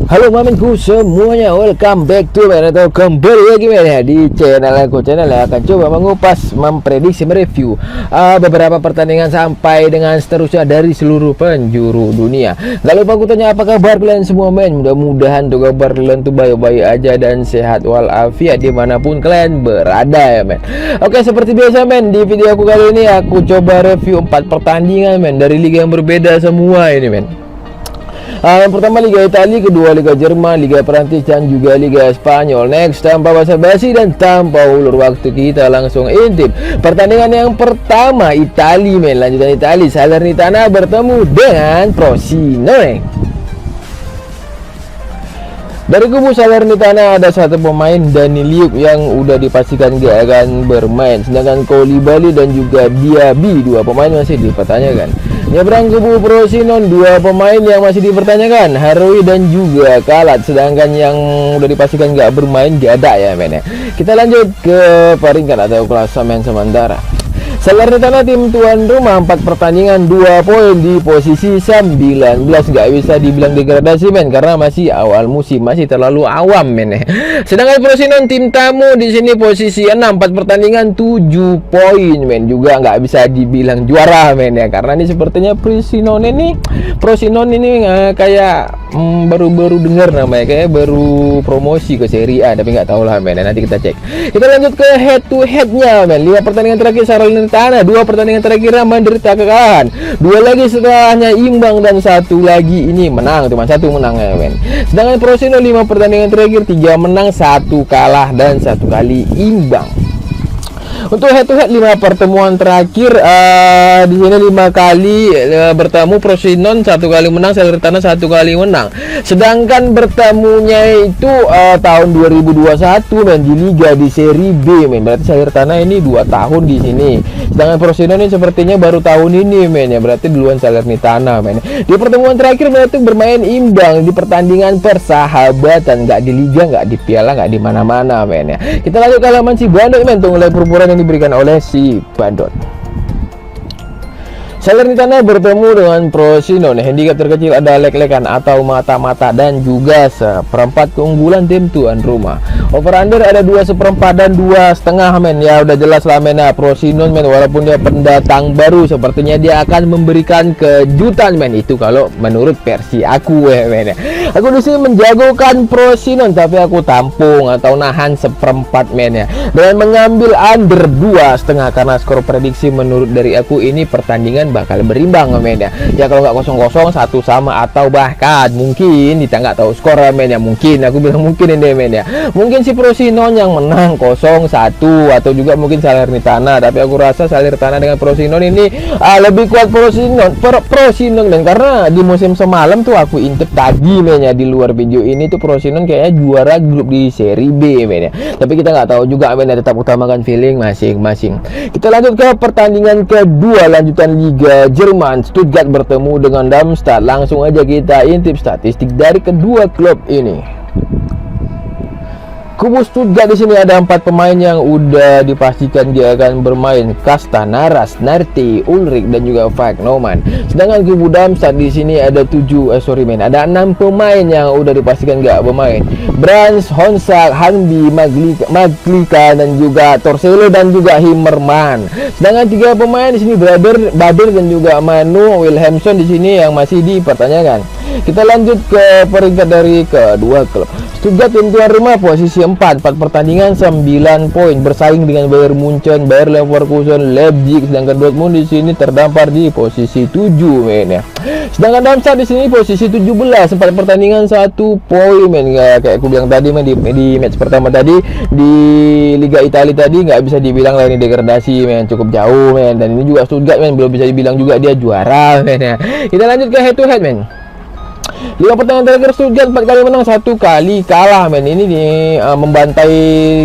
Halo maminku semuanya, welcome back to men, atau kembali lagi men ya di channel aku. Channel yang akan coba mengupas, memprediksi, mereview beberapa pertandingan sampai dengan seterusnya dari seluruh penjuru dunia. Gak lupa aku tanya apa kabar kalian semua men. Mudah-mudahan tuh kabar kalian tuh baik-baik aja dan sehat walafiat dimanapun kalian berada ya men. Oke, seperti biasa men, di video aku kali ini aku coba review 4 pertandingan men dari liga yang berbeda semua ini men. Yang pertama Liga Italia, kedua Liga Jerman, Liga Perancis dan juga Liga Spanyol. Next, tanpa basa-basi dan tanpa ulur waktu, kita langsung intip pertandingan yang pertama. Italia men, lanjutan Italia, Salernitana bertemu dengan Frosinone. Dari kubu Salernitana ada satu pemain, Daniliuk, yang udah dipastikan gak akan bermain. Sedangkan Koulibaly dan juga Diaby, dua pemain masih dipertanyakan. Nyebrang kubu Frosinone, dua pemain yang masih dipertanyakan, Haroui dan juga Kalat. Sedangkan yang udah dipastikan gak bermain gak ada ya men ya. Kita lanjut ke peringkat atau klasemen sementara. Salernitana tim tuan rumah 4 pertandingan 2 poin di posisi 19. Gak bisa dibilang degradasi men, karena masih awal musim, masih terlalu awam men ya. Sedangkan Frosinone tim tamu di sini posisi 6, 4 pertandingan 7 poin men, juga nggak bisa dibilang juara men ya, karena ini sepertinya Frosinone ini kayak baru-baru dengar namanya, kayak baru promosi ke Serie A, tapi nggak tahu lah men ya, nanti kita cek. Kita lanjut ke head to headnya men. 5 pertandingan terakhir Salernitana, 2 pertandingan terakhir menderita kekalahan, 2 lagi setelahnya imbang, dan 1 lagi ini menang, cuma 1 menang ya men. Sedangkan Frosinone 5 pertandingan terakhir 3 menang, 1 kalah dan 1 kali imbang. Untuk head to head 5 pertemuan terakhir di sini 5 kali bertemu Frosinone, 1 kali menang, Salernitana 1 kali menang. Sedangkan bertemunya itu tahun 2021 men, di liga di Serie B men. Berarti Salernitana ini 2 tahun di sini. Sedangkan Frosinone ini sepertinya baru tahun ini men ya, berarti duluan Salernitana men. Di pertemuan terakhir mereka bermain imbang di pertandingan persahabatan, nggak di liga, nggak di piala, nggak di mana-mana men ya. Kita lanjut ke halaman si Bandot men, tunggu mulai perburuan yang diberikan oleh si Bandot. Salernitana bertemu dengan Frosinone. Handicap terkecil ada lek-lekan atau mata-mata dan juga seperempat keunggulan tim tuan rumah. Over under ada 2/4 dan 2,5 men. Ya udah jelas lah men ya, Frosinone men, walaupun dia pendatang baru, sepertinya dia akan memberikan kejutan men. Itu kalau menurut versi aku men ya. Aku di sini menjagokan Frosinone, tapi aku tampung atau nahan 1/4 men ya, dengan mengambil under 2,5, karena skor prediksi menurut dari aku ini pertandingan bakal berimbang men ya. Ya kalau nggak 0-0, 1 sama, atau bahkan mungkin kita nggak tahu skor men ya. Mungkin aku bilang mungkin ini men ya, mungkin si Frosinone yang menang 0-1, atau juga mungkin Salernitana. Tapi aku rasa Salernitana dengan Frosinone ini lebih kuat Frosinone dan karena di musim semalam tuh aku intip tadi men ya, di luar video ini tuh Frosinone kayaknya juara grup di Serie B men ya. Tapi kita nggak tahu juga men ya, tetap utamakan feeling masing-masing. Kita lanjut ke pertandingan kedua, lanjutan Liga Jerman. Stuttgart bertemu dengan Darmstadt. Langsung aja kita intip statistik dari kedua klub ini. Kubu Stuttgart di sini ada 4 pemain yang udah dipastikan dia akan bermain: Castanaras, Narti, Ulrich dan juga Wagnoman. Sedangkan kubu Darmstadt di sini ada 6 pemain yang udah dipastikan gak bermain: Brands, Honsak, Hanbi, Maglika dan juga Torcello dan juga Himmerman. Sedangkan 3 pemain di sini Bader dan juga Manu Wilhelmsson di sini yang masih dipertanyakan. Kita lanjut ke peringkat dari kedua klub. Stuttgart tim tuan rumah posisi 4 pertandingan 9 poin, bersaing dengan Bayern Munchen, Bayer Leverkusen, Leipzig. Sedangkan Dortmund di sini terdampar di posisi 7 men ya. Sedangkan Darmstadt di sini posisi 17, 4 pertandingan 1 poin men. Kayak aku bilang tadi men, di match pertama tadi di Liga Italia tadi nggak bisa dibilang lah ini degradasi men, cukup jauh men. Dan ini juga Stuttgart men, belum bisa dibilang juga dia juara men ya. Kita lanjut ke head to head men. 5 pertandingan terakhir Stuttgart 4 kali menang, 1 kali kalah men. Ini membantai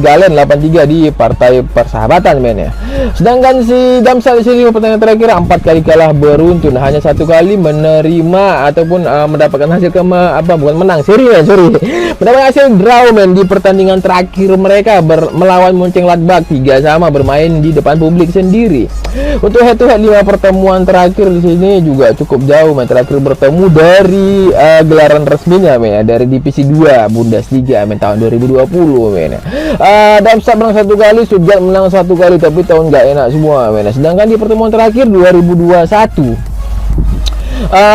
Galen 8-3 di partai persahabatan men ya. Sedangkan si Damsat di sini 5 pertandingan terakhir 4 kali kalah beruntun, hanya 1 kali menerima ataupun mendapatkan hasil mendapatkan hasil draw men di pertandingan terakhir mereka melawan Mönchengladbach 3-3 bermain di depan publik sendiri. Untuk head to head 5 pertemuan terakhir di sini juga cukup jauh men. Terakhir bertemu dari gelaran resminya men ya, dari divisi 2 Bundesliga men tahun 2020 men. Darmstadt menang 1 kali, Stuttgart menang 1 kali, tapi tahun nggak enak semua men. Sedangkan di pertemuan terakhir 2021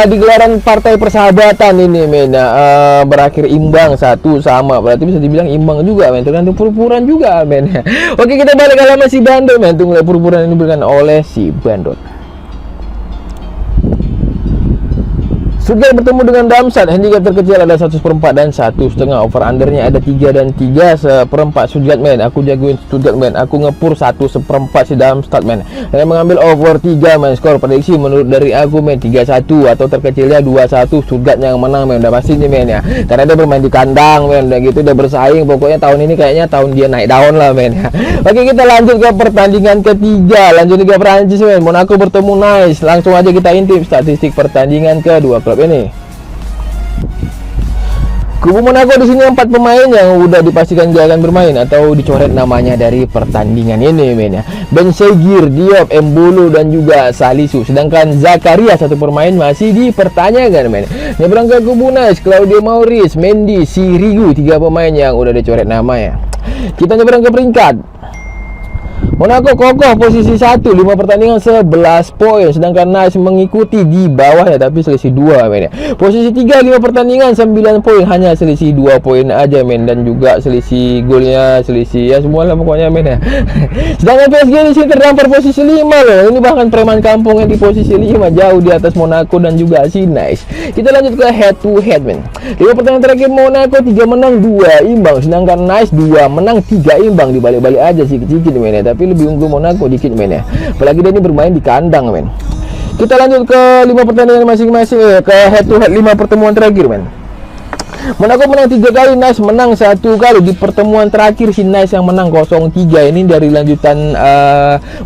di gelaran partai persahabatan ini men berakhir imbang 1-1, berarti bisa dibilang imbang juga men, tergantung purpuran juga men. Oke, kita balik ke alamat si Bandot men. Tunggu purpuran ini diberikan oleh si Bandot. Stuttgart bertemu dengan Darmstadt, handicap terkecil ada 1/4 dan 1,5. Over undernya ada 3 dan 3/4 Stuttgart men. Aku jagoin Stuttgart men. Aku ngepur 1/4 si Darmstadt men. Dan mengambil over 3 men. Skor prediksi menurut dari aku men 3-1 atau terkecilnya 2-1 Stuttgart yang menang men. Udah pasti nih men ya. Karena dia bermain di kandang men. Udah gitu udah bersaing. Pokoknya tahun ini kayaknya tahun dia naik daun lah men ya. Oke, kita lanjut ke pertandingan ketiga. Lanjut Liga Prancis men. Monaco bertemu Nice. Langsung aja kita intip statistik pertandingan kedua klub ini. Kubu Monaco di sini 4 pemain yang udah dipastikan dia akan bermain atau dicoret namanya dari pertandingan ini men ya. Ben Seghir, Diop, Embolo dan juga Salisu. Sedangkan Zakaria 1 pemain masih dipertanyakan men. Nyebrang ke kubu Nice, Claudio Maurice, Mendy, Sirigu, 3 pemain yang udah dicoret nama ya. Kita nyebrang ke peringkat. Monaco kokoh posisi 1, 5 pertandingan 11 poin. Sedangkan Nice mengikuti di bawah ya, tapi selisih 2 men ya. Posisi 3, 5 pertandingan 9 poin, hanya selisih 2 poin aja men. Dan juga selisih golnya, selisih ya semuanya pokoknya men ya. Sedangkan PSG di sini terdampar posisi 5 loh. Ini bahkan preman kampung yang di posisi 5, jauh di atas Monaco dan juga si Nice. Kita lanjut ke head to head men. 5 pertandingan terakhir Monaco 3 menang 2 imbang. Sedangkan Nice 2 menang 3 imbang. Dibalik-balik aja sedikit-sedikit men ya. Tapi lebih unggul Monaco dikit men ya. Apalagi dia ini bermain di kandang men. Kita lanjut ke 5 pertandingan masing-masing ya, ke head to head 5 pertemuan terakhir men. Monaco menang 3 kali, Nice menang 1 kali. Di pertemuan terakhir si Nice yang menang 0-3. Ini dari lanjutan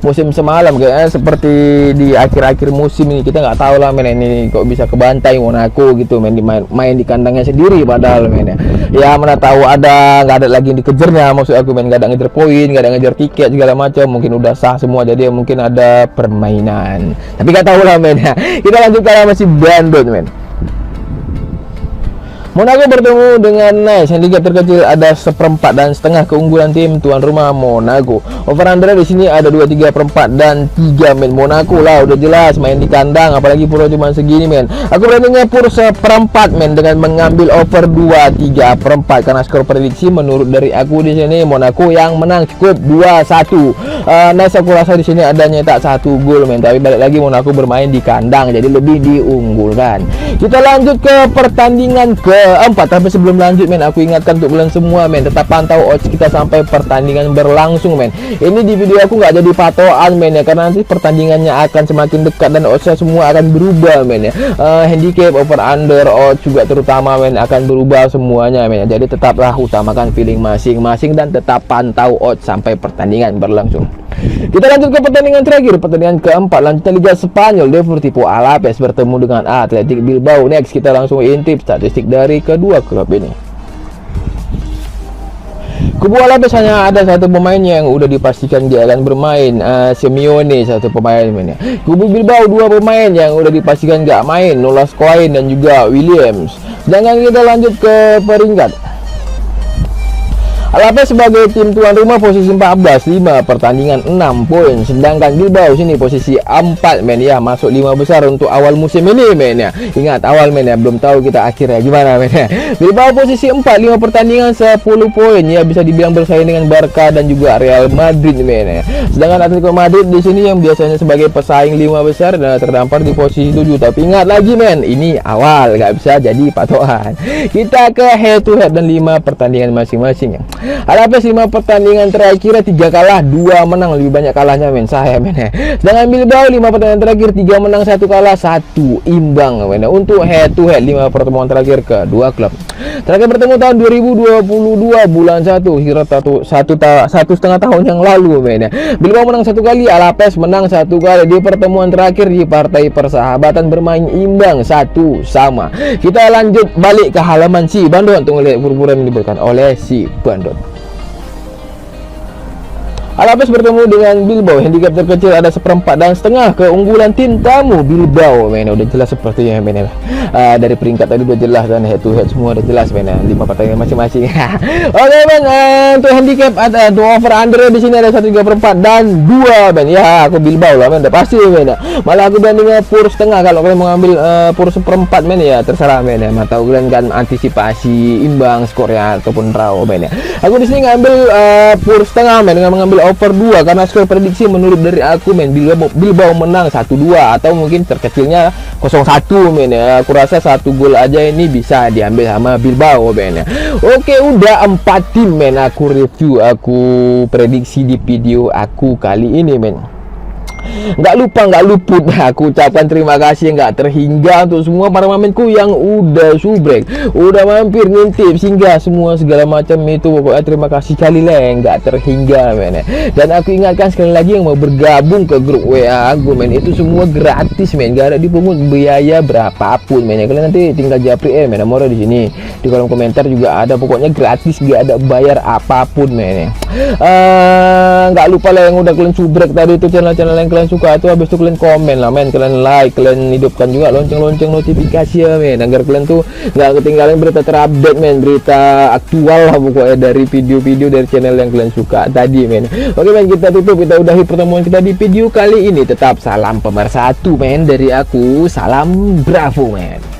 musim semalam kayaknya, seperti di akhir-akhir musim ini. Kita nggak tahu lah men, ini kok bisa kebantai Monaco gitu men, main di kandangnya sendiri padahal men ya. Ya mana tahu nggak ada lagi yang dikejarnya, maksud aku men, nggak ada ngejar poin, nggak ada ngejar tiket segala macam, mungkin udah sah semua, jadi mungkin ada permainan, tapi nggak tahu lah men ya. Kita lanjut ke masih Bandot men. Monaco bertemu dengan Nice, handicap terkecil ada 1/4 dan setengah, keunggulan tim tuan rumah Monaco. Over under di sini ada 2/3/4 dan 3 men. Monaco lah udah jelas main di kandang, apalagi pura cuma segini men. Aku berani ngepur 1/4 men dengan mengambil over 2/3/4 karena skor prediksi menurut dari aku di sini Monaco yang menang cukup 2-1. Nice aku rasa di sini ada nyetak 1 gol men, tapi balik lagi Monaco bermain di kandang jadi lebih diunggulkan. Kita lanjut ke pertandingan keempat, tapi sebelum lanjut men, aku ingatkan untuk kalian semua men, tetap pantau odds kita sampai pertandingan berlangsung men. Ini di video aku nggak jadi patokan men ya, karena nanti pertandingannya akan semakin dekat dan oddsnya semua akan berubah men ya. Handicap, over under, odds juga terutama men akan berubah semuanya men ya. Jadi tetaplah utamakan feeling masing-masing dan tetap pantau odds sampai pertandingan berlangsung. Kita lanjut ke pertandingan terakhir, pertandingan keempat lanjutan Liga Spanyol. Deportivo Alaves bertemu dengan Athletic Bilbao. Next kita langsung intip statistik dari kedua klub ini. Kubu Alaves hanya ada 1 pemain yang udah dipastikan dia akan bermain, Simeone 1 pemain men ya. Kubu Bilbao 2 pemain yang udah dipastikan gak main, Nolas Coin dan juga Williams. Sedangkan kita lanjut ke peringkat. Alaves sebagai tim tuan rumah posisi 14, 5 pertandingan 6 poin. Sedangkan Bilbao sini posisi 4 men ya, masuk 5 besar untuk awal musim ini men ya. Ingat awal men ya, belum tahu kita akhirnya gimana men ya. Bilbao posisi 4, 5 pertandingan 10 poin ya, bisa dibilang bersaing dengan Barca dan juga Real Madrid men ya. Sedangkan Atletico Madrid di sini yang biasanya sebagai pesaing 5 besar dan terdampar di posisi 7. Tapi ingat lagi men, ini awal, nggak bisa jadi patokan. Kita ke head to head dan 5 pertandingan masing-masing ya. Alapes 5 pertandingan terakhir 3 kalah 2 menang, lebih banyak kalahnya men saya men. Sedangkan Bilbao 5 pertandingan terakhir 3 menang 1 kalah 1 imbang men. Untuk head to head 5 pertemuan terakhir ke dua klub terakhir bertemu tahun 2022 bulan 1 kira satu setengah tahun yang lalu men. Bilbao menang 1 kali, Alapes menang 1 kali di pertemuan terakhir di partai persahabatan bermain imbang 1-1. Kita lanjut balik ke halaman si Bandung untuk melihat burburan yang diberikan oleh si Bandung. Alapes bertemu dengan Bilbao, handicap terkecil ada 1/4,5 keunggulan tim tamu Bilbao men. Udah jelas sepertinya men. Dari peringkat tadi udah jelas dan head to head semua udah jelas men. 5 pertandingan masing-masing. Oke men, untuk handicap ada over under di sini ada 1/3 dan 2 men. Ya, aku Bilbao lah men, udah pasti men. Malah aku bandingnya pur setengah. Kalau kalian mau ngambil pur 1/4 men ya terserah men ya. Mata kalian kan antisipasi imbang skornya ataupun draw men ya. Aku di sini ngambil pur setengah men dengan mengambil over 2 karena skor prediksi menurut dari aku men Bilbao menang 1-2 atau mungkin terkecilnya 0-1 men ya. Aku rasa 1 gol aja ini bisa diambil sama Bilbao men ya. Oke, udah 4 tim men aku review, aku prediksi di video aku kali ini men. Nggak luput aku ucapkan terima kasih nggak terhingga untuk semua para mamenku yang udah subrek, udah mampir ngintip singgah semua segala macam itu. Pokoknya terima kasih kali lah nggak terhingga men. Dan aku ingatkan sekali lagi yang mau bergabung ke grup WA aku men, itu semua gratis men, nggak ada dipungut biaya berapapun men. Kalian nanti tinggal japri men, nomornya di sini di kolom komentar juga ada, pokoknya gratis nggak ada bayar apapun men. Nggak lupa lah yang udah kalian subrek tadi itu channel-channel yang kalian suka itu, habis itu kalian komen lah men, kalian like, kalian hidupkan juga lonceng-lonceng notifikasi ya men, agar kalian tuh nggak ketinggalan berita terupdate men, berita aktual lah pokoknya dari video-video dari channel yang kalian suka tadi men. Oke men, kita tutup, kita udahi pertemuan kita di video kali ini. Tetap salam pemersatu men dari aku, salam Bravo men.